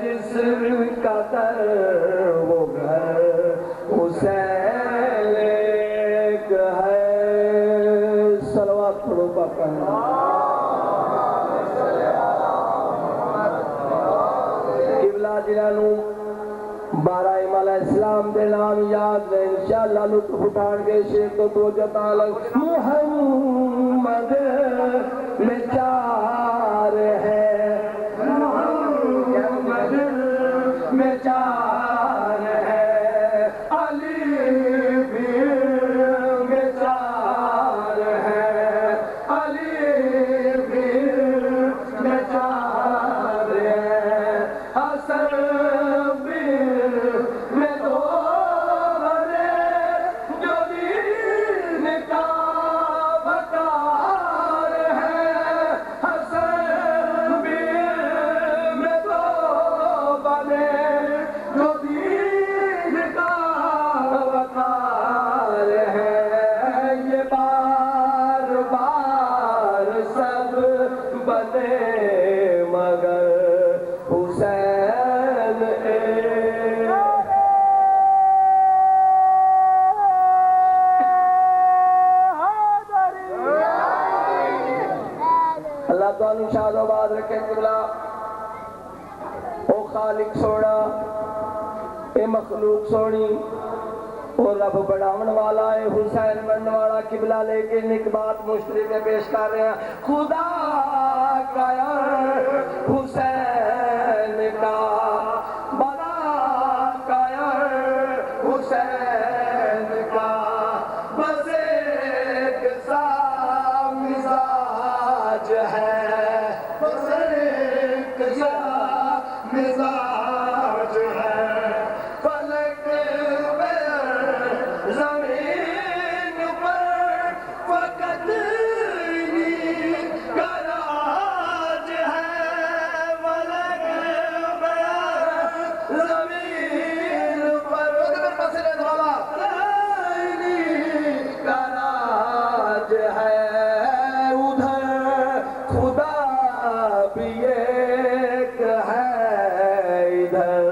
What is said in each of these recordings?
جس کا در وہ گھر حسین ایک ہے. صلوات پڑھو پاپا. قبلہ جنہاں نوں 12 امام علیہ السلام دے نام یاد نے انشاءاللہ لطف اٹھان کے شیر تو توجہ تعالی. محمد میں 4 ہے، محمد میں 4 ہے، علی بھی میں 4 ہے، علی بھی میں 4 ہے، حسن شاد آباد رکھے. قبلہ او خالق سونا، اے مخلوق سونی، او رب بڑھاون والا ہے، حسین بننے والا. قبلہ لیکن ایک بات مشترک میں پیش کر رہے ہیں. خدا کا یار حسین کا، بڑا کا یار حسین کا، بس ایک سا مزاج ہے، مزاج ہے. فلک میں زمین پر فقط انہی کا راج ہے. فلک میں زمین پر انہی کا راج ہے. ادھر خدا بھی ایک ہے، ادھر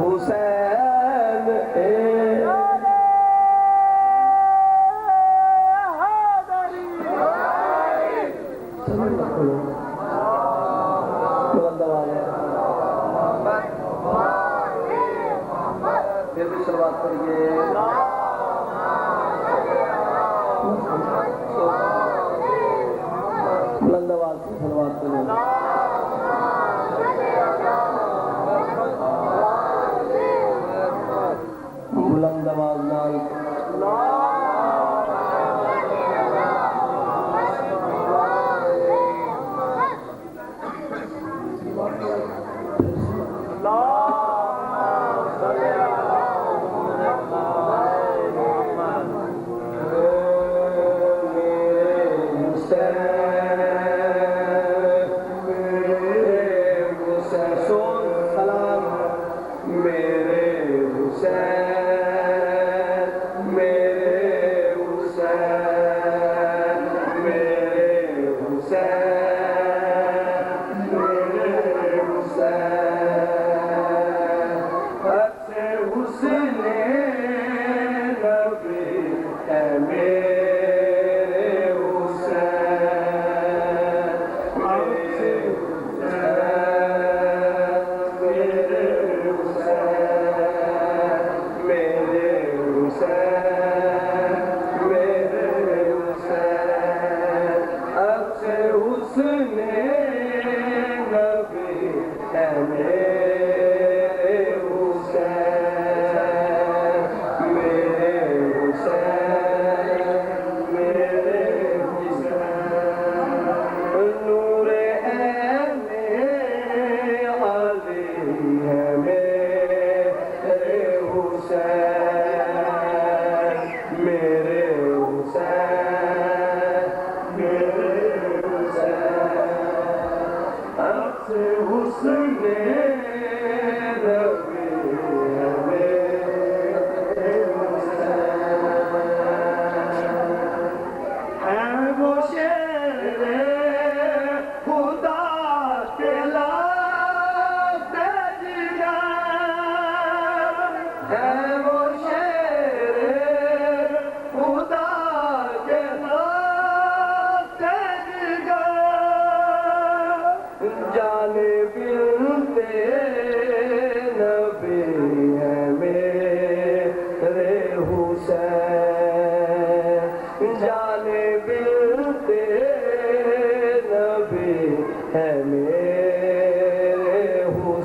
حسین ایک. بلند آواز ہے. پھر بھی شروعات کریے. بلند آواز سے شروعات کریے. بلند آواز نال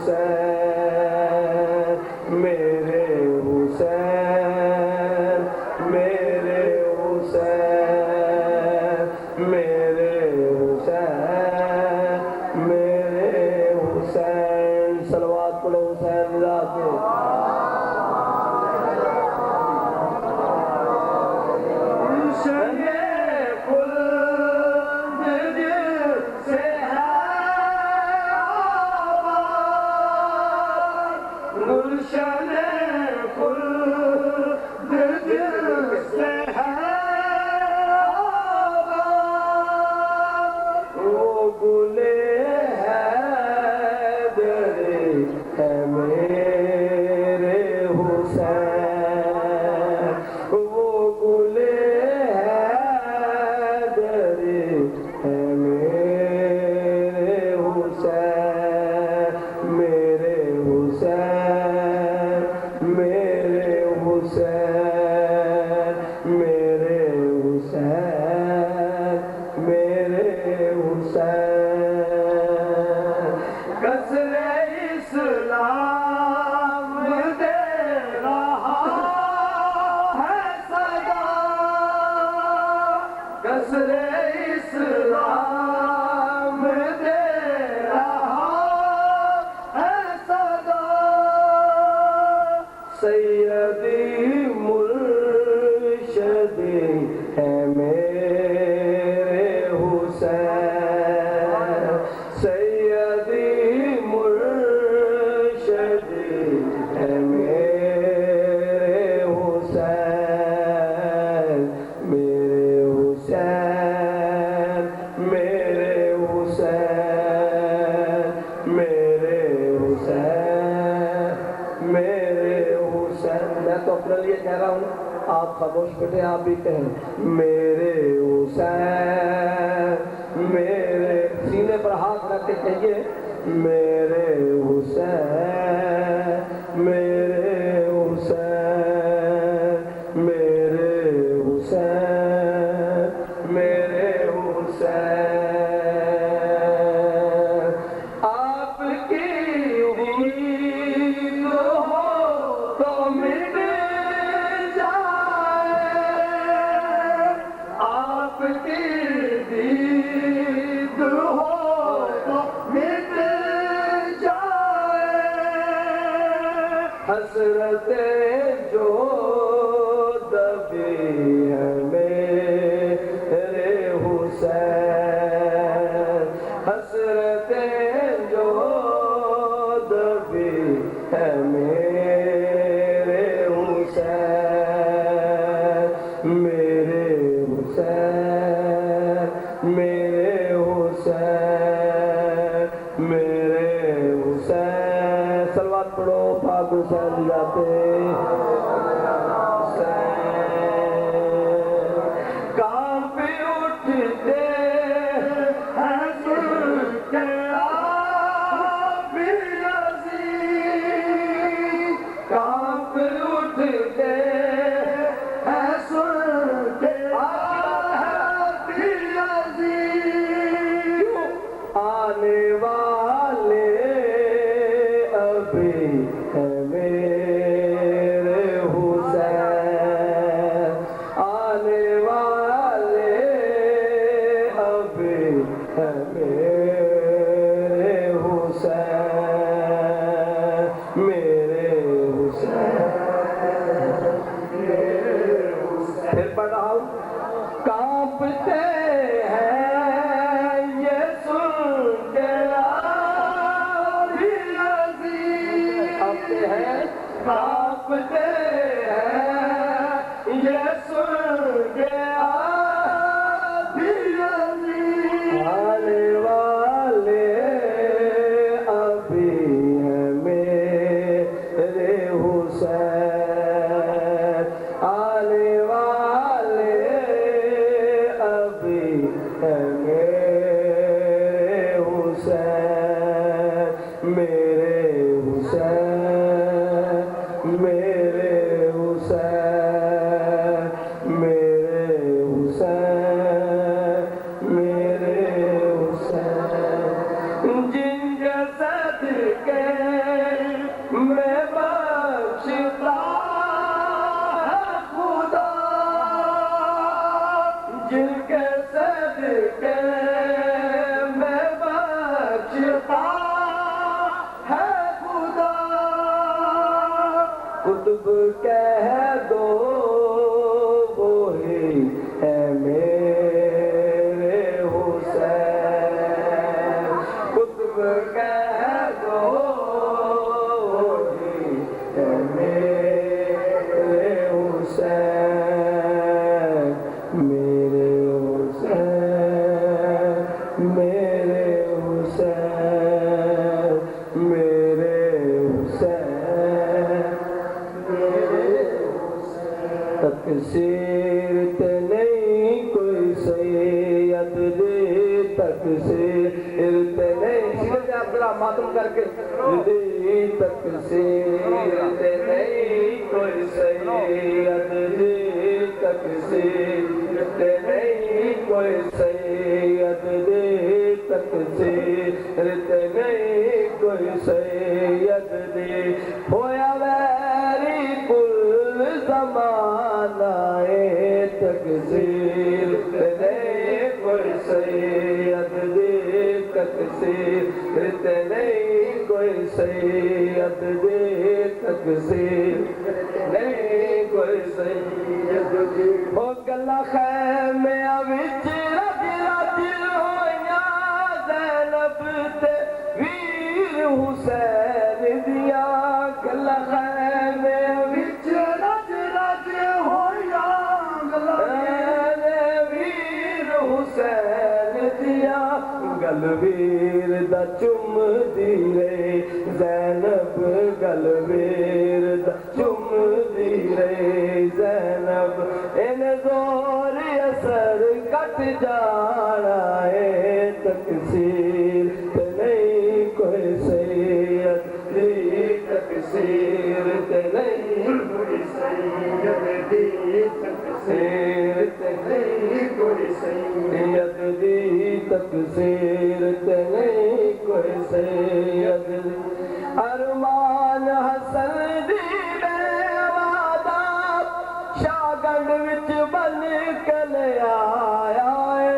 حسین میرے حسین میرے حسین میرے حسین میرے حسین صلوات پڑھو حسین رضا کے سیدی مرشدی ہے میرے حسین سیدی مرشدی ہے میرے حسین میرے حسین میرے حسین میرے حسین میرے میں تو اپنے لیے کہہ رہا ہوں آپ خاموش بیٹھے آپ بھی کہیں میرے حسین میرے سینے پر ہاتھ رکھ کے کہیے میرے حسین میرے حسین میرے حسین میرے حسین آپ کی امید ہو تو مٹ جائے آپ کی دید ہو تو مٹ جائے حسرت جو دبی ہے میرے حسین حسرت جو دبی ہے میرے حسین میرے حسین میرے حسین میرے حسین صلوات پڑھو پاک حسین جاتے کانپ اٹھتے ہیں سن کے آپ عزیز کانپ اٹھتے ہیں سن کے آپ عزیز آنے والے ابھی ہیں میرے حسین آنے والے ابھی ہیں میرے حسین میرے حسین پھر پڑھ رہا ہوں کانپتے ہیں یہ سن کے کانپتے ہیں یہ سن کے آنے والے ابھی ہیں میرے حسین آنے والے ابھی ہیں میرے حسین میرے حسین میرے حسین میرے حسین میرے حسین جن جسد کے قطب کہہ دو وہی ہے میرے حسین قطب کہہ دو وہی ہے میرے حسین میرے حسین میرے حسین میرے حسین تقصیر تے نہیں کوئی سید دی تقصیر تے نہیں سیدھے آپ ذرا ماتم کر کے دی تقصیر تے نہیں کوئی سید دی تقصیر تے نہیں کوئی سید دی تقصیر تے نہیں کوئی سید دی ہویا ویری کل زمانہ تقصیر تے نہیں کوئی سید دی تقصیر تے نہیں کوئی سید دی تقصیر نہیں کوئی سید دی او گلا خیمے وچ رج رج ہویاں زینب تے ویر حسین دیاں گلا خیمے وچ رج رج ہویاں ویر حسین دیاں گلویر دا چم دی رے زینب گلویر دا چم دی رے زینب ان زور اثر کٹ جانا ہے تقصیر تے نہیں کوئی سید دی تقصیر تے نہیں کوئی سید دی تقصیر تے نہیں کوئی سید دی تقصیر تے نہیں کوئی سید ارمان حسن دی بے وعدہ شاگنڈ وچ بن کے لے آیا ہے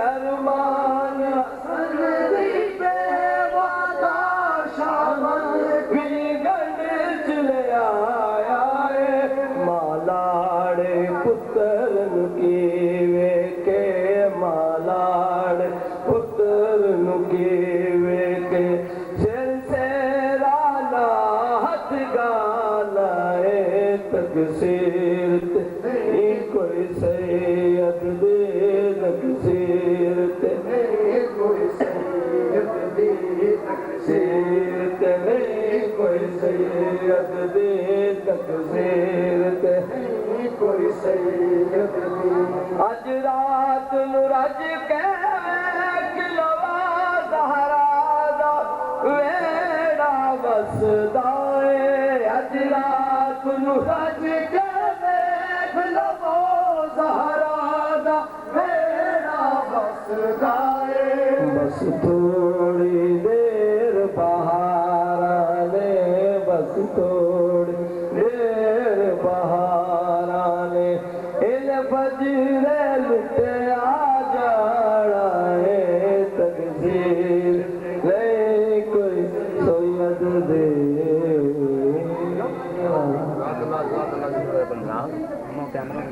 ارمان حسن دی بے وعدہ شاگنڈ وچ لے آیا ہے مالاڑے پتر کی ویکے مالاڑ پتر کی ویکے سر سے رانا ہاتھ گانا ہے تقصیر نہیں کوئی سید دی تقصیر نہیں کوئی سید دی تقصیر نہیں کوئی سید دی تقصیر نہیں کوئی سید دی اج رات نو رج کے کلوا زہرا دا ویڑا بسدا اے اج رات نو رج کے کلوا زہرا دا ویڑا بسدا اے بس تھوڑی دیر بہار نے بس تھوڑی دیر بہار نے ان فجر لٹے آ جانا ہے تقصیر نہیں کوئی سید دے کیمرہ